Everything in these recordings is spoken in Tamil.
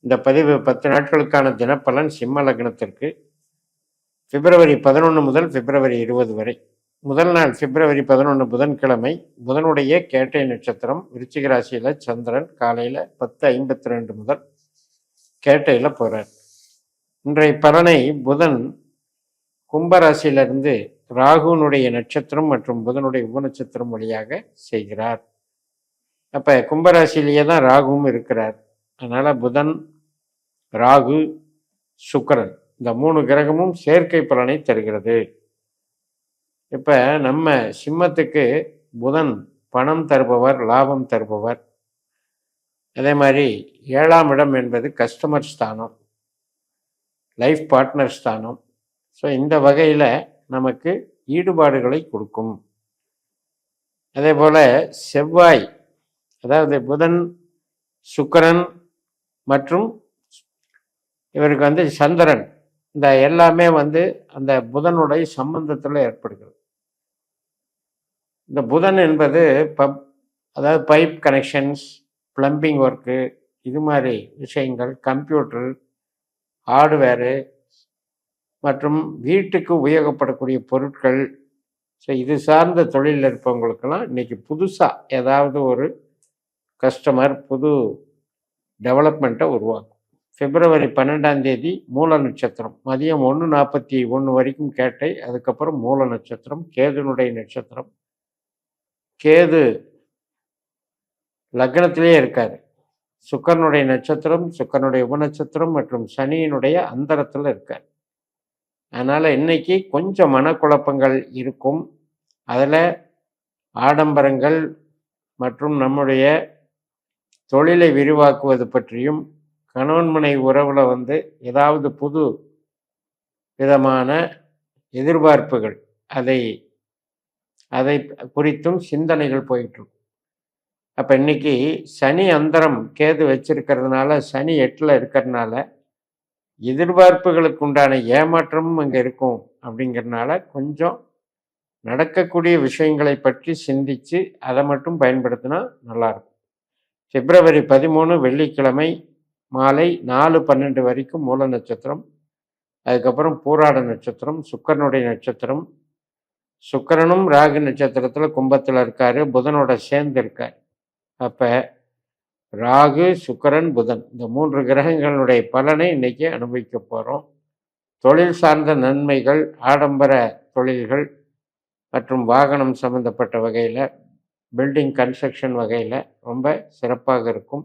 இந்த பதிவு 10 நாட்களுக்கான தினப்பலன் சிம்ம லக்னத்திற்கு பிப்ரவரி 11 முதல் பிப்ரவரி 20 வரை. முதல் நாள் பிப்ரவரி 11 புதன்கிழமை. புதனுடைய கேட்டை நட்சத்திரம். விருச்சிக ராசியில சந்திரன் காலையில 10:52 முதல் கேட்டையில போறார். இன்றைய பலனை புதன் கும்பராசியிலிருந்து ராகுனுடைய நட்சத்திரம் மற்றும் புதனுடைய உபநட்சத்திரம் வழியாக செய்கிறார். அப்ப கும்பராசிலேயே தான் ராகுவும் இருக்கிறார். அதனால புதன், ராகு, சுக்கிரன் இந்த 3 கிரகமும் சேர்க்கை பலனை தருகிறது. இப்ப நம்ம சிம்மத்துக்கு புதன் பணம் தருபவர், லாபம் தருபவர். அதே மாதிரி 7ஆம் இடம் என்பது கஸ்டமர் ஸ்தானம், லைஃப் பார்ட்னர் ஸ்தானம். ஸோ இந்த வகையில் நமக்கு ஈடுபாடுகளை கொடுக்கும். அதே போல செவ்வாய், அதாவது புதன், சுக்கிரன் மற்றும் இவருக்கு சந்திரன், இந்த எல்லாமே அந்த புதனுடைய சம்பந்தத்தில் ஏற்படுகிறது. இந்த புதன் என்பது அதாவது பைப் கனெக்ஷன்ஸ், பிளம்பிங் ஒர்க்கு, இது மாதிரி விஷயங்கள், கம்ப்யூட்டர், ஹார்ட்வேரு மற்றும் வீட்டுக்கு உபயோகப்படக்கூடிய பொருட்கள். ஸோ இது சார்ந்த தொழிலில் இருப்பவங்களுக்கெல்லாம் இன்னைக்கு புதுசாக ஏதாவது ஒரு கஸ்டமர் புது டெவலப்மெண்ட்டை உருவாக்கும். பிப்ரவரி 12ஆம் தேதி மூல நட்சத்திரம் மதியம் 1:41 வரைக்கும் கேட்டை. அதுக்கப்புறம் மூல நட்சத்திரம், கேதுனுடைய நட்சத்திரம். கேது லக்னத்திலே இருக்காரு. சுக்கரனுடைய நட்சத்திரம், சுக்கரனுடைய உபநட்சத்திரம் மற்றும் சனியினுடைய அந்தரத்தில் இருக்கார். அதனால இன்னைக்கு கொஞ்சம் மனக்குழப்பங்கள் இருக்கும். அதில் ஆடம்பரங்கள் மற்றும் நம்முடைய தொழிலை விரிவாக்குவது பற்றியும், கணவன் மனைவி உறவுல ஏதாவது புது விதமான எதிர்பார்ப்புகள், அதை குறித்தும் சிந்தனைகள் போயிட்டு இருக்கும். அப்ப இன்னைக்கு சனி அந்தரம் கேது வச்சிருக்கிறதுனால, சனி 8ல் இருக்கிறதுனால எதிர்பார்ப்புகளுக்கு உண்டான ஏமாற்றமும் அங்கே இருக்கும். அப்படிங்கிறதுனால கொஞ்சம் நடக்கக்கூடிய விஷயங்களை பற்றி சிந்திச்சு அதை மட்டும் பயன்படுத்தினா நல்லாயிருக்கும். பிப்ரவரி 13 வெள்ளிக்கிழமை மாலை 4:12 வரைக்கும் மூல நட்சத்திரம். அதுக்கப்புறம் பூராட நட்சத்திரம், சுக்கரனுடைய நட்சத்திரம். சுக்கரனும் ராகு நட்சத்திரத்தில் கும்பத்தில் இருக்காரு, புதனோட சேர்ந்து இருக்கார். அப்போ ராகு, சுக்கரன், புதன் இந்த 3 கிரகங்களுடைய பலனை இன்னைக்கு அனுபவிக்க போகிறோம். தொழில் சார்ந்த நன்மைகள், ஆடம்பர தொழில்கள் மற்றும் வாகனம் சம்பந்தப்பட்ட வகையில், பில்டிங் கன்ஸ்ட்ரக்ஷன் வகையில் ரொம்ப சிறப்பாக இருக்கும்.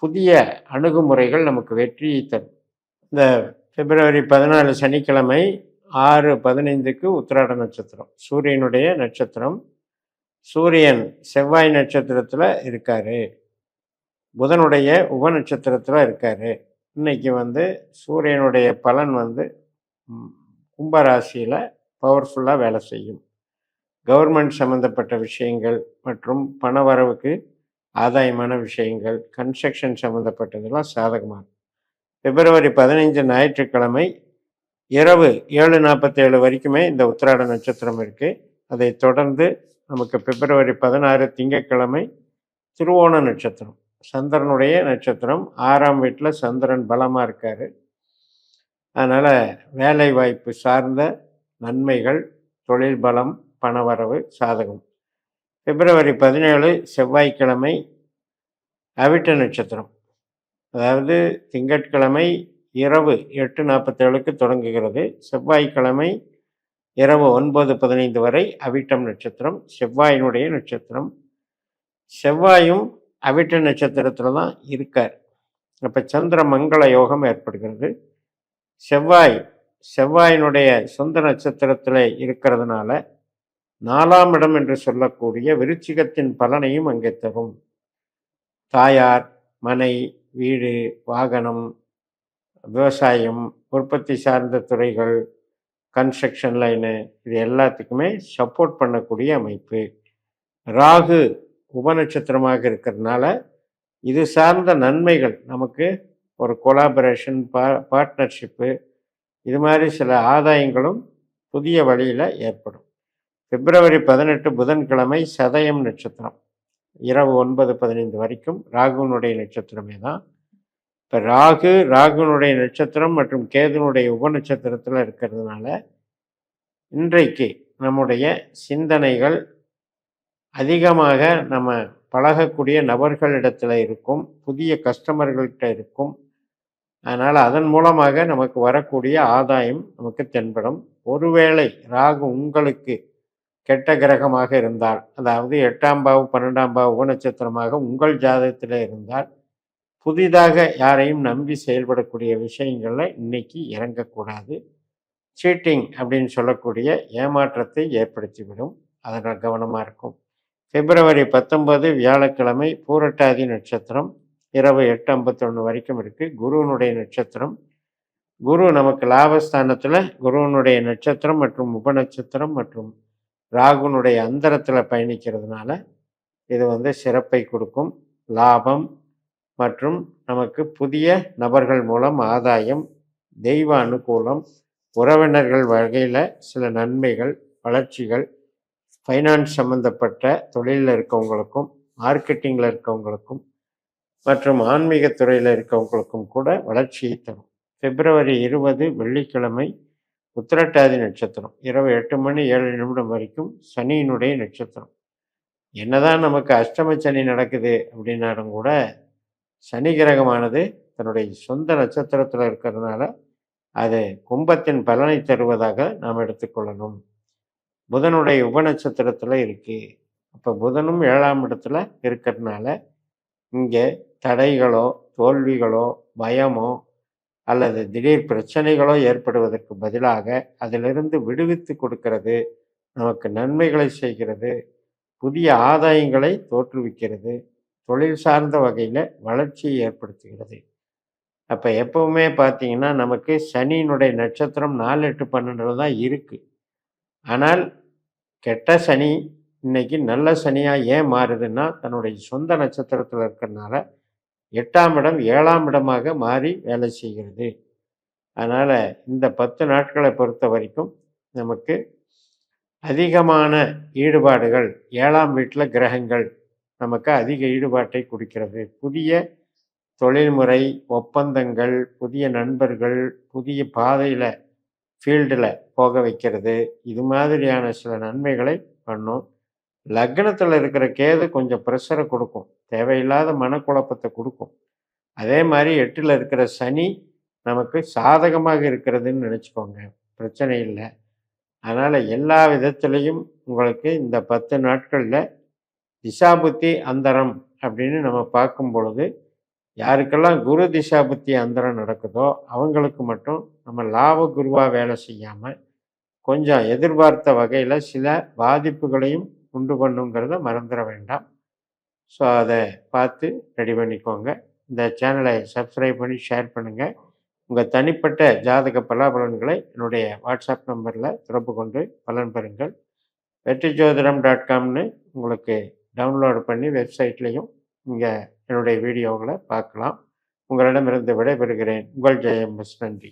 புதிய அணுகுமுறைகள் நமக்கு வெற்றியை தரும். இந்த பிப்ரவரி 14 சனிக்கிழமை 6:15க்கு உத்திராட நட்சத்திரம், சூரியனுடைய நட்சத்திரம். சூரியன் செவ்வாய் நட்சத்திரத்தில் இருக்காரு, புதனுடைய உபநட்சத்திரத்தில் இருக்காரு. இன்னைக்கு சூரியனுடைய பலன் கும்பராசியில் பவர்ஃபுல்லாக வேலை செய்யும். கவர்மெண்ட் சம்மந்தப்பட்ட விஷயங்கள் மற்றும் பணவரவுக்கு ஆதாயமான விஷயங்கள், கன்ஸ்ட்ரக்ஷன் சம்மந்தப்பட்டதெல்லாம் சாதகமாக. பிப்ரவரி 15 ஞாயிற்றுக்கிழமை இரவு 7:47 வரைக்குமே இந்த உத்திராட நட்சத்திரம் இருக்குது. அதை தொடர்ந்து நமக்கு பிப்ரவரி 16 திங்கட்கிழமை திருவோண நட்சத்திரம், சந்திரனுடைய நட்சத்திரம். 6ஆம் வீட்டில் சந்திரன் பலமாக இருக்கார். அதனால் வேலை வாய்ப்பு சார்ந்த நன்மைகள், தொழில் பலம், பணவரவு சாதகம். பிப்ரவரி 17 செவ்வாய்க்கிழமை அவிட்ட நட்சத்திரம், அதாவது திங்கட்கிழமை இரவு 8:47க்கு தொடங்குகிறது. செவ்வாய்க்கிழமை இரவு 9:15 வரை அவிட்டம் நட்சத்திரம், செவ்வாயினுடைய நட்சத்திரம். செவ்வாயும் அவிட்ட நட்சத்திரத்தில் தான் இருக்கார். அப்போ சந்திர மங்கள யோகம் ஏற்படுகிறது. செவ்வாயினுடைய சொந்த நட்சத்திரத்தில் இருக்கிறதுனால 4ஆம் இடம் என்று சொல்லக்கூடிய விருச்சிகத்தின் பலனையும் அங்கே தரும். தாயார், மனை, வீடு, வாகனம், விவசாயம், உற்பத்தி சார்ந்த துறைகள், கன்ஸ்ட்ரக்ஷன் லைனு, இது எல்லாத்துக்குமே சப்போர்ட் பண்ணக்கூடிய அமைப்பு. ராகு உபநட்சத்திரமாக இருக்கிறதுனால இது சார்ந்த நன்மைகள், நமக்கு ஒரு கொலாபரேஷன், பார்ட்னர்ஷிப்பு, இது மாதிரி சில ஆதாயங்களும் புதிய வழியில் ஏற்படும். பிப்ரவரி 18 புதன்கிழமை சதயம் நட்சத்திரம் இரவு 9:15 வரைக்கும் ராகுனுடைய நட்சத்திரமே தான். இப்போ ராகுனுடைய நட்சத்திரம் மற்றும் கேதுனுடைய உபநட்சத்திரத்தில் இருக்கிறதுனால இன்றைக்கு நம்முடைய சிந்தனைகள் அதிகமாக நம்ம பழகக்கூடிய நபர்களிடத்தில் இருக்கும், புதிய கஸ்டமர்கள்கிட்ட இருக்கும். அதனால் அதன் மூலமாக நமக்கு வரக்கூடிய ஆதாயம் நமக்கு தென்படும். ஒருவேளை ராகு உங்களுக்கு கெட்ட கிரகமாக இருந்தால், அதாவது 8ஆம் பாவம் 12ஆம் பாவ உபநட்சத்திரமாக உங்கள் ஜாதகத்தில் இருந்தால், புதிதாக யாரையும் நம்பி செயல்படக்கூடிய விஷயங்களில் இன்னைக்கு இறங்கக்கூடாது. சீட்டிங் அப்படின்னு சொல்லக்கூடிய ஏமாற்றத்தை ஏற்படுத்திவிடும். அதனால் கவனமாக இருக்கும். பிப்ரவரி 19 வியாழக்கிழமை பூரட்டாதி நட்சத்திரம் இரவு 8:51 வரைக்கும் இருக்கு. குருவனுடைய நட்சத்திரம். குரு நமக்கு லாபஸ்தானத்தில் குருவனுடைய நட்சத்திரம் மற்றும் உபநட்சத்திரம் மற்றும் ராகுனுடைய அந்தரத்தில் பயணிக்கிறதுனால இது சிறப்பை கொடுக்கும். லாபம் மற்றும் நமக்கு புதிய நபர்கள் மூலம் ஆதாயம், தெய்வ அனுகூலம், உறவினர்கள் வகையில் சில நன்மைகள், வளர்ச்சிகள், ஃபைனான்ஸ் சம்மந்தப்பட்ட தொழிலில் இருக்கவங்களுக்கும், மார்க்கெட்டிங்கில் இருக்கவங்களுக்கும் மற்றும் ஆன்மீகத்துறையில் இருக்கவங்களுக்கும் கூட வளர்ச்சியை தரும். பிப்ரவரி 20 வெள்ளிக்கிழமை உத்திரட்டாதி நட்சத்திரம் இரவு 8:07 வரைக்கும் சனியினுடைய நட்சத்திரம். என்னதான் நமக்கு அஷ்டம சனி நடக்குது அப்படின்னாலும் கூட சனி கிரகமானது தன்னுடைய சொந்த நட்சத்திரத்தில் இருக்கிறதுனால அது கும்பத்தின் பலனை தருவதாக நாம் எடுத்துக்கொள்ளணும். புதனுடைய உபநட்சத்திரத்தில் இருக்கு. அப்போ புதனும் 7ஆம் இடத்துல இருக்கிறதுனால இங்கே தடைகளோ, தோல்விகளோ, பயமோ அல்லது திடீர் பிரச்சனைகளோ ஏற்படுவதற்கு பதிலாக அதிலிருந்து விடுவித்து கொடுக்கிறது, நமக்கு நன்மைகளை செய்கிறது, புதிய ஆதாயங்களை தோற்றுவிக்கிறது, தொழில் சார்ந்த வகையில் வளர்ச்சியை ஏற்படுத்துகிறது. அப்போ எப்பவுமே பார்த்தீங்கன்னா நமக்கு சனியினுடைய நட்சத்திரம் 4, 8, 12 தான் இருக்குது. ஆனால் கெட்ட சனி இன்னைக்கு நல்ல சனியாக ஏன் மாறுதுன்னா தன்னுடைய சொந்த நட்சத்திரத்தில் இருக்கிறதுனால 8ஆம் இடம் 7ஆம் இடமாக மாறி வேலை செய்கிறது. அதனால் இந்த 10 நாட்களை பொறுத்த வரைக்கும் நமக்கு அதிகமான ஈடுபாடுகள், 7ஆம் வீட்டில் கிரகங்கள் நமக்கு அதிக ஈடுபாட்டை கொடுக்கிறது. புதிய தொழில்முறை ஒப்பந்தங்கள், புதிய நண்பர்கள், புதிய பாதையில் ஃபீல்டில் போக வைக்கிறது. இது மாதிரியான சில நன்மைகளை பண்ணும். லக்னத்தில் இருக்கிற கேது கொஞ்சம் ப்ரெஷரை கொடுக்கும், தேவையில்லாத மனக்குழப்பத்தை கொடுக்கும். அதே மாதிரி 8ல் இருக்கிற சனி நமக்கு சாதகமாக இருக்கிறதுன்னு நினச்சிக்கோங்க, பிரச்சனை இல்லை. அதனால் எல்லா விதத்துலேயும் உங்களுக்கு இந்த 10 நாட்களில் திசாபுத்தி அந்தரம் அப்படின்னு நம்ம பார்க்கும் பொழுது யாருக்கெல்லாம் குரு திசாபுத்தி அந்தரம் நடக்குதோ அவங்களுக்கு மட்டும் நம்ம லாப குருவாக வேலை செய்யாமல் கொஞ்சம் எதிர்பார்த்த வகையில் சில பாதிப்புகளையும் உண்டு பண்ணுங்கிறத மறந்துட வேண்டாம். ஸோ அதை பார்த்து ரெடி பண்ணிக்கோங்க. இந்த சேனலை சப்ஸ்கிரைப் பண்ணி ஷேர் பண்ணுங்கள். உங்கள் தனிப்பட்ட ஜாதக பலாபலன்களை என்னுடைய வாட்ஸ்அப் நம்பரில் தொடர்பு கொண்டு பலன் பெறுங்கள். வெற்றிஜோதிடம்.comனு உங்களுக்கு டவுன்லோடு பண்ணி வெப்சைட்லேயும் இங்கே என்னுடைய வீடியோகளை பார்க்கலாம். உங்களிடமிருந்து விடைபெறுகிறேன். உங்கள் ஜெயம். நன்றி.